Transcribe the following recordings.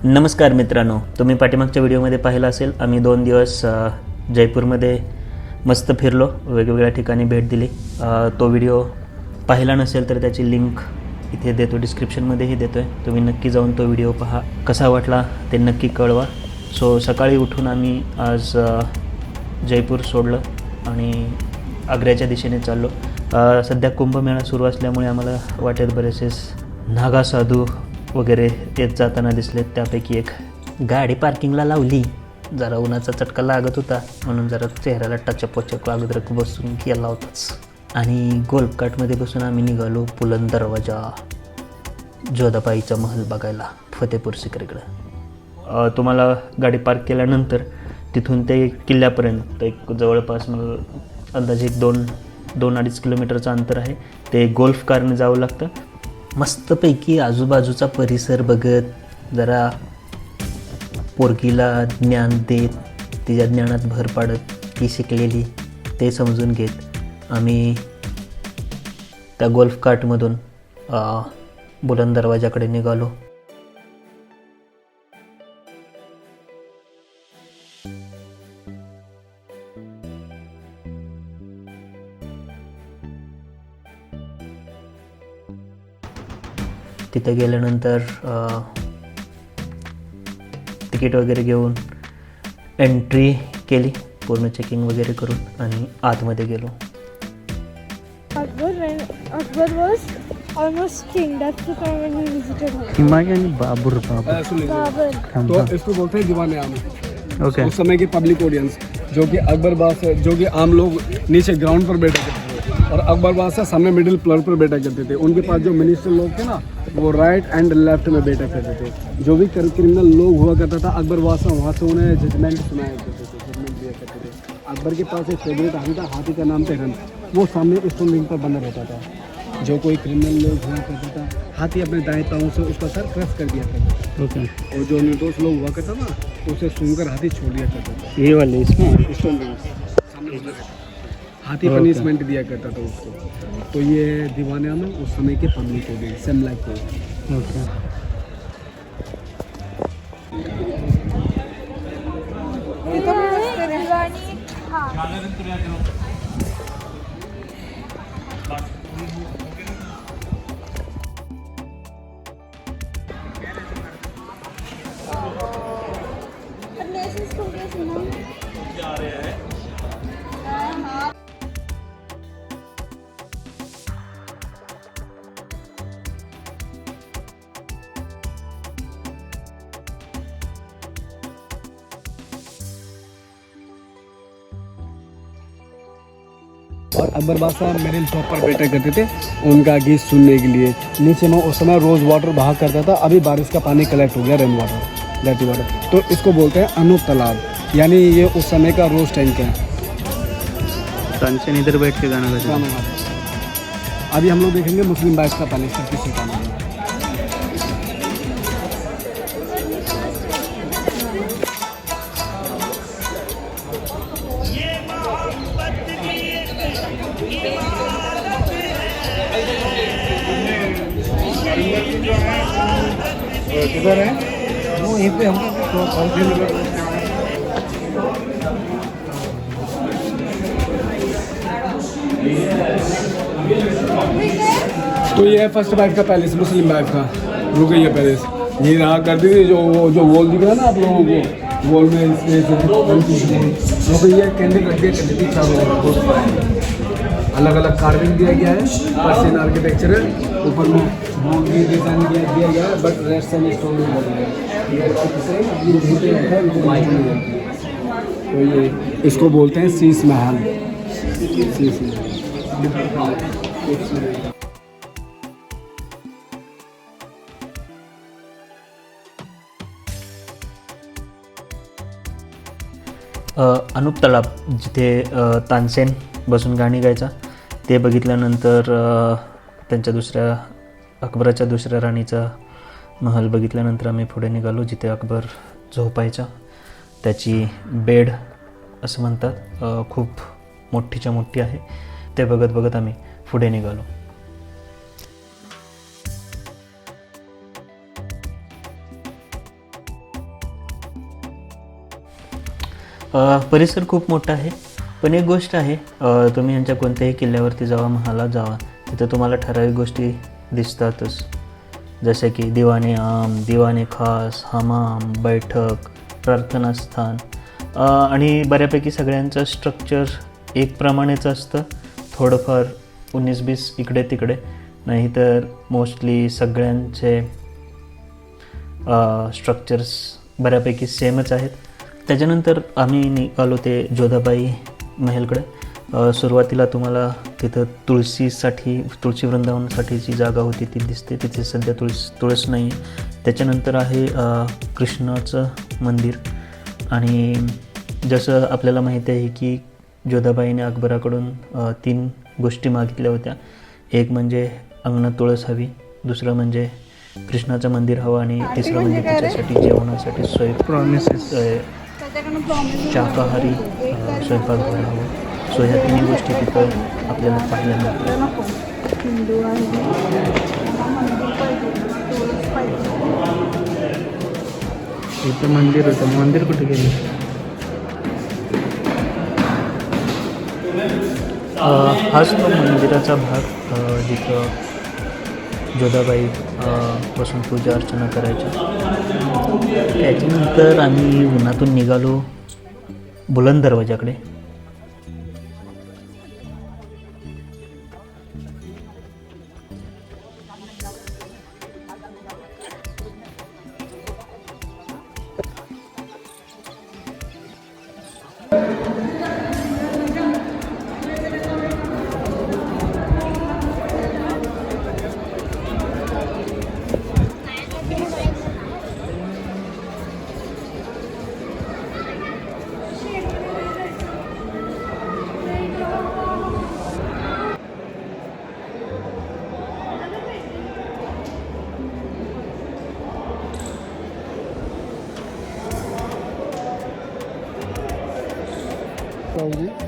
नमस्कार मित्रांनो, तुम्ही पाठीमागच्या व्हिडिओमध्ये पाहिलं असेल आम्ही 2 दिवस जयपूरमध्ये मस्त फिरलो, वेगवेगळ्या ठिकाणी भेट दिली. तो व्हिडिओ पाहिला नसेल तर त्याची लिंक इथे देतो, डिस्क्रिप्शनमध्येही देतो आहे. तुम्ही नक्की जाऊन तो व्हिडिओ पहा. कसा वाटला ते नक्की कळवा. सो सकाळी उठून आम्ही आज जयपूर सोडलं आणि आग्र्याच्या दिशेने चाललो. सध्या कुंभमेळा सुरू असल्यामुळे आम्हाला वाटेत बरेचसे नागा साधू वगैरे येत जाताना दिसले. त्यापैकी एक गाडी पार्किंगला लावली. जरा उन्हाचा चटका लागत होता म्हणून जरा चेहऱ्याला टचपचक अगोदर बसून केला होताच. आणि गोल्फ कार्टमध्ये बसून आम्ही निघालो बुलंद दरवाजा, जोधाबाईचा महल बघायला फतेपूर सिकरीकडं. तुम्हाला गाडी पार्क केल्यानंतर तिथून ते किल्ल्यापर्यंत एक जवळपास मला अंदाजे 2-2.5 किलोमीटरचं अंतर आहे. ते गोल्फ कारने जावं लागतं. मस्तपैकी आजूबाजूचा परिसर बघत, जरा पोरगीला ज्ञान देत, तिच्या ज्ञानात भर पाडत, ती शिकलेली ते समजून घेत आम्ही त्या गोल्फ कार्टमधून बुलंद दरवाजाकडे निघालो. तिथे गेल्यानंतर तिकीट वगैरे घेऊन एंट्री केली, पूर्ण चेकिंग वगैरे करून आणि आतमध्ये गेलो. Akbar was almost king. That's the time when we visited him. हिमायत आणि बाबर. Babur. तो इसको बोलते हैं दीवाने आम. ओके. उस समय की पब्लिक ऑडियंस जो कि अकबर बादशाह, जो कि आम लोग नीचे ग्राउंड पर बैठा करते थे और अकबर बादशाह सामने मिडिल फ्लोर पर बैठा करते थे. उनके पास जो मिनिस्टर लोग थे ना, वो राइट एंड लेफ्ट में बैठा करते थे. जो भी क्रिमिनल लोग हुआ करता था, अकबर बादशाह वहाँ से उन्हें जजमेंट सुनाया करते थे, जजमेंट दिया करते थे. अकबर के पास एक फेवरेट हाथी था, हाथी का नाम था हिरन. वो सामने स्टोन रिंग पर बना रहता था. जो कोई क्रिमिनल लोग हुआ करता था, हाथी अपने दाएं पाँव से उसका सर क्रश कर दिया करता था. ओके. और जो निर्दोष लोग हुआ करता था उसे सूंघकर हाथी छोड़ दिया करता था. ये वाले इसमें स्टोन रिंग सामने बना रहता था. हाथी पनिशमेंट दिया करता था उसको. तो ये दीवाने में उस समय के पब्लिक हो गई सेम लाइक को. ओके. और अकबर बादशाह मिडिल टॉप पर बैठा करते थे उनका गीत सुनने के लिए. नीचे में उस समय रोज़ वाटर बहा करता था. अभी बारिश का पानी कलेक्ट हो गया, रेन वाटर, डर्टी वाटर. तो इसको बोलते हैं अनूप तालाब, यानी ये उस समय का रोज़ टैंक है. तानसेन इधर बैठ के गाना गाते हैं. अभी हम लोग देखेंगे मुस्लिम बाइस का पैलेस किसी का नाम है. किधर है वो? यहीं पे हम तो ये है फर्स्ट बाइट का पैलेस, मुस्लिम बाइट का. रुके ये पैलेस ये रहा करती थी. जो वॉल दिख रहा है ना आप लोगों को, वॉल में ये कैंडल रख दिया करती थी चारों. अलग अलग कार्विंग दिया गया है, पर्शियन आर्किटेक्चर है. ऊपर में बोर्ड भी डिजाइन दिया गया है, बट रेस्ट एंड स्टोन नहीं लगा है. तो ये इसको बोलते हैं शीश महल. शीश महल. अनूप तलाब, जिथे तानसेन बसून गाणी गायचा, ते बघितल्यानंतर त्यांच्या अकबराच्या दुसऱ्या राणीचा महल बघितल्यानंतर आम्ही पुढे निघालो, जिथे अकबर झोपायचा. त्याची बेड असं म्हणतात, खूप मोठीच्या मोठी आहे. ते बघत बघत आम्ही पुढे निघालो. परिसर खूप मोठा आहे, पण एक गोष्ट आहे, तुम्ही यांच्या कोणत्याही किल्ल्यावरती जावा, महालात जावा, तिथं तुम्हाला ठराविक गोष्टी दिसतातच, जसे की दिवाणे आम, दिवाणे खास, हमाम, बैठक, प्रार्थनास्थान, आणि बऱ्यापैकी सगळ्यांचं स्ट्रक्चर एकप्रमाणेच असतं, थोडंफार 19-20 इकडे तिकडे, नाहीतर मोस्टली सगळ्यांचे स्ट्रक्चर्स बऱ्यापैकी सेमच आहेत. त्याच्यानंतर आम्ही निघालो ते जोधाबाई महलकडे. सुरुवातीला तुम्हाला तिथं तुळशी वृंदावनासाठीची जागा होती ती दिसते, तिथे सध्या तुळस नाही. त्याच्यानंतर आहे कृष्णाचं मंदिर, आणि जसं आपल्याला माहिती आहे की जोधाबाईने अकबराकडून 3 गोष्टी मागितल्या होत्या. एक म्हणजे अंगणात तुळस हवी, दुसरं म्हणजे कृष्णाचं मंदिर हवं, आणि तिसरं म्हणजे तिच्यासाठी जेवणासाठी शाकाहारी स्वयंपाकघर हवं. सो ह्या 3 गोष्टी तिथं आपल्याला पाहायला मिळतात. इथं मंदिर होतं, मंदिर कुठे गेलं? हाच तो मंदिराचा भाग जिथं जोधाबाई बसून पूजा अर्चना करायच्या. त्याच्यानंतर आम्ही उन्हातून निघालो बुलंद दरवाजाकडे.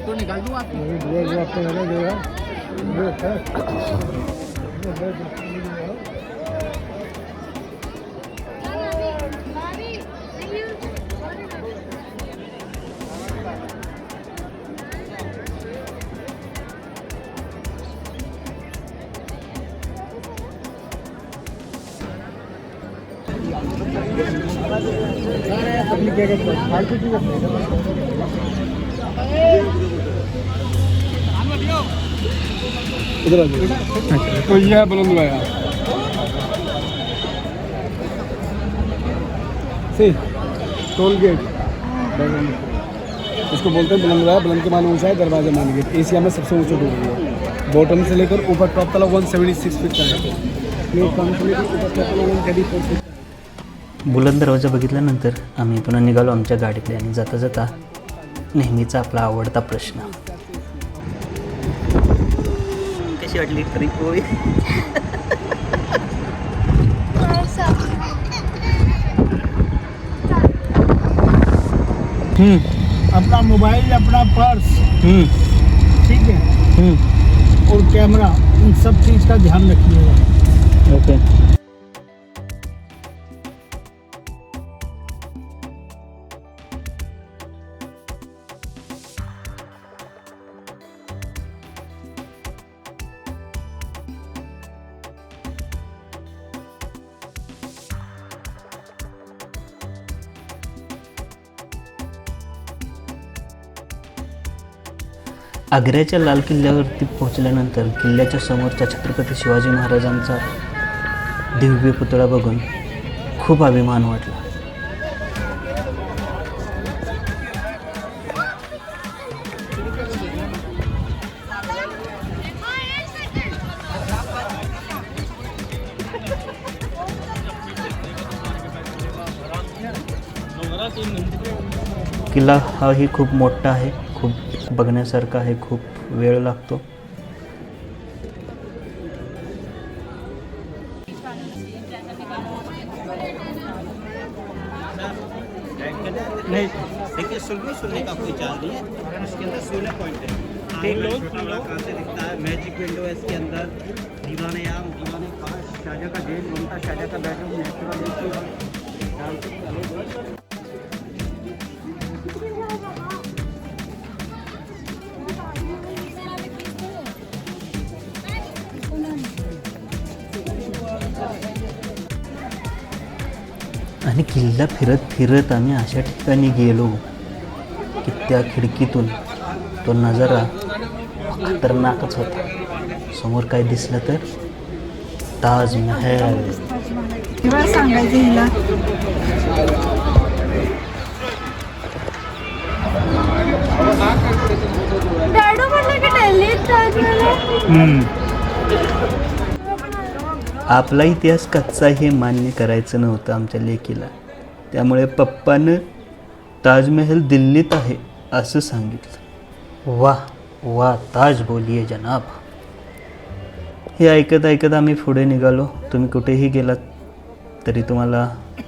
तो निकाल दूँ आपको? इधर आ जाओ। तो ये है बुलंदवाया सी टोल गेट, इसको बोलते हैं बुलंदवाया। बुलंद के माने ऊंचा है, दरवाजा मान गेट एशिया में सबसे ऊंचा टोल है। बॉटम से लेकर ऊपर टॉप तक 176 फीट का है। प्लेटफॉर्म से लेकर ऊपर तक 134 फीट। बुलंद दरवाजा बघितल्यानंतर आम्ही पुन्हा निघालो आमच्या गाडीकडे, आणि जाता जाता नेहमीचा आपला आवडता प्रश्न, कशी वाटली ट्रिप होई? अपना मोबाइल, अपना पर्स, ठीक है, और कैमरा, इन सब चीज़ का ध्यान रखिएगा। ओके. आग्र्याच्या लाल किल्ल्यावरती पोहोचल्यानंतर किल्ल्याच्या समोरच्या छत्रपती शिवाजी महाराजांचा दिव्य पुतळा बघून खूप अभिमान वाटला. किल्ला हाही खूप मोठा आहे, खूप बघण्यासारखा आहे, खूप वेळ लागतो. नहीं देखिए, सुनने का कोई चार्ज नहीं है, उसके अंदर 16 पॉइंट है। कहाँ से दिखता है, मैजिक विंडो है इसके अंदर, दीवाने आम, दीवाने खास, शाहजहाँ का गेट बनता, शाहजहाँ का बेडरूम, नेचुरल। आणि किल्ला फिरत फिरत आम्ही अशा ठिकाणी गेलो की त्या खिडकीतून तो नजारा खतरनाकच होता. समोर काय दिसलं तर ताजमहल. सांगायचं हिला डॅडू म्हटलं की दिल्लीत ताजमहल. आपला इतिहास कच्चा हे मान्य करायचं नव्हतं आमच्या लेकीला, त्यामुळे पप्पानं ताजमहल दिल्लीत आहे असं सांगितलं. वाह वाह ताज बोलिये जनाब. हे ऐकत ऐकत आम्ही पुढे निघालो. तुम्ही कुठेही गेलात तरी तुम्हाला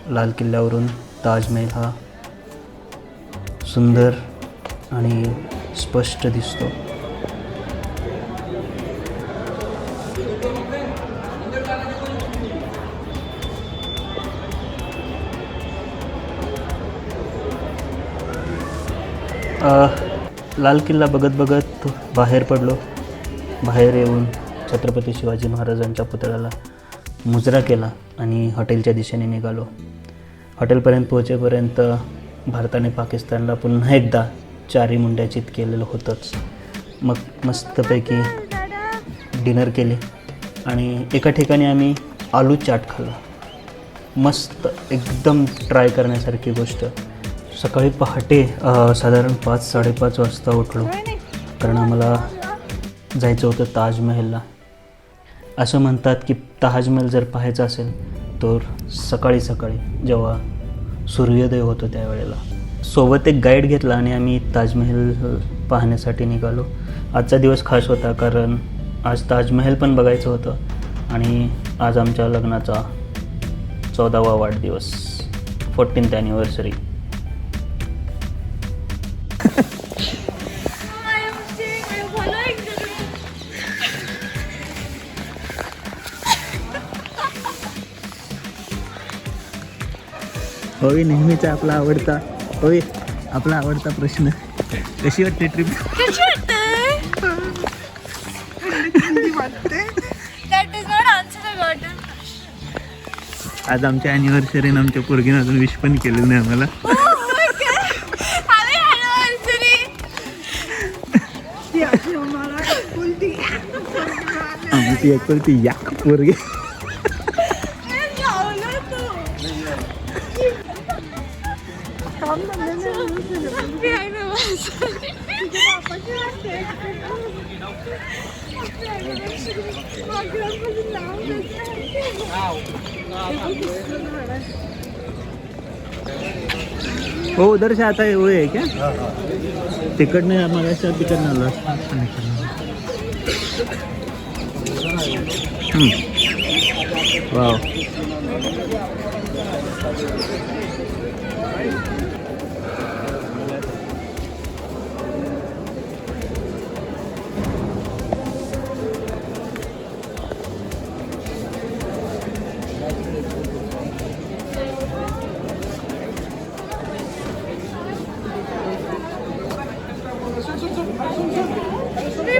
लाल किल्ल्यावरून ताजमहल हा सुंदर आणि स्पष्ट दिसतो. लाल किल्ला बघत बघत बाहेर पडलो. बाहेर येऊन छत्रपती शिवाजी महाराजांच्या पुतळ्याला मुजरा केला आणि हॉटेलच्या दिशेने निघालो. हॉटेलपर्यंत पोहोचेपर्यंत भारताने पाकिस्तानला पुन्हा एकदा चारी मुंड्याचित केलेलं होतंच. मग मस्तपैकी डिनर केले आणि एका ठिकाणी आम्ही आलू चाट खाल्ला. मस्त एकदम ट्राय करण्यासारखी गोष्ट. सकाळी पहाटे साधारण 5-5:30 वाजता उठलो, कारण आम्हाला जायचं होतं ताजमहलला. असं म्हणतात की ताजमहल जर पाहायचा असेल तर सकाळी सकाळी जेव्हा सूर्योदय होतो त्यावेळेला. सोबत एक गाईड घेतला आणि आम्ही ताजमहल पाहण्यासाठी निघालो. आजचा दिवस खास होता, कारण आज ताजमहल पण बघायचं होतं आणि आज आमच्या लग्नाचा 14वा वाढदिवस, 14th ॲनिव्हर्सरी. होय, नेहमीचा आपला आवडता प्रश्न, कशी वाटते ट्रिप? आज आमच्या ॲनिव्हर्सरीनं आमच्या पोरगीनं अजून विश पण केलेलं नाही आम्हाला. आमची एकुलती याक पोरगी. हो, उधर से आता है वो है क्या? तिकडनं मग तिकडनं आलो. वाव.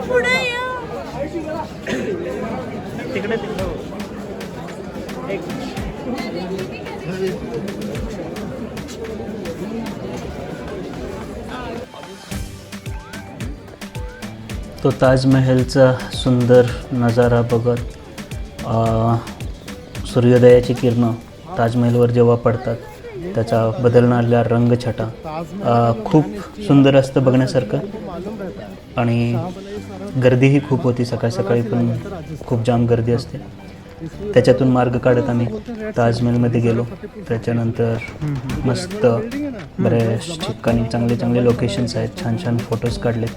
पुढे या. तिकडे तो ताजमहलचा सुंदर नजारा बघत, सूर्योदयाची किरणं ताजमहलवर जेव्हा पडतात त्याचा बदलणाऱ्या रंगछटा खूप सुंदर असतं बघण्यासारखं. आणि गर्दीही खूप होती, सकाळी सकाळी पण खूप जाम गर्दी असते. त्याच्यातून मार्ग काढत आम्ही ताजमहलमध्ये गेलो. त्याच्यानंतर मस्त बऱ्याच ठिकाणी चांगले चांगले लोकेशन्स आहेत, छान छान फोटोज काढलेत.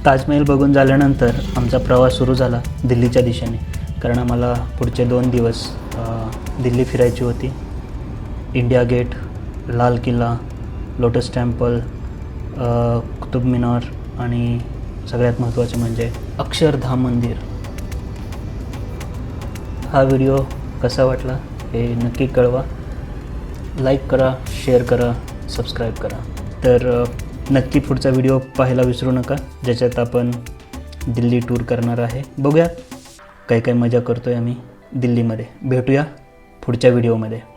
ताजमहल बघून झाल्यानंतर आमचा प्रवास सुरू झाला दिल्लीच्या दिशेने, कारण आम्हाला पुढचे 2 दिवस दिल्ली फिरायची होती. इंडिया गेट, लाल किल्ला, लोटस टेम्पल, कुतुब मिनार आणि सगळ्यात महत्त्वाचे म्हणजे अक्षरधाम मंदिर. हा व्हिडिओ कसा वाटला हे नक्की कळवा. लाईक करा, शेअर करा, सबस्क्राईब करा. तर नक्की पुढचा व्हिडिओ पाहायला विसरू नका, ज्याच्यात आपण दिल्ली टूर करणार आहे. बघूया काय काय मजा करतो आहे आम्ही दिल्लीमध्ये. भेटूया पुढच्या व्हिडिओमध्ये.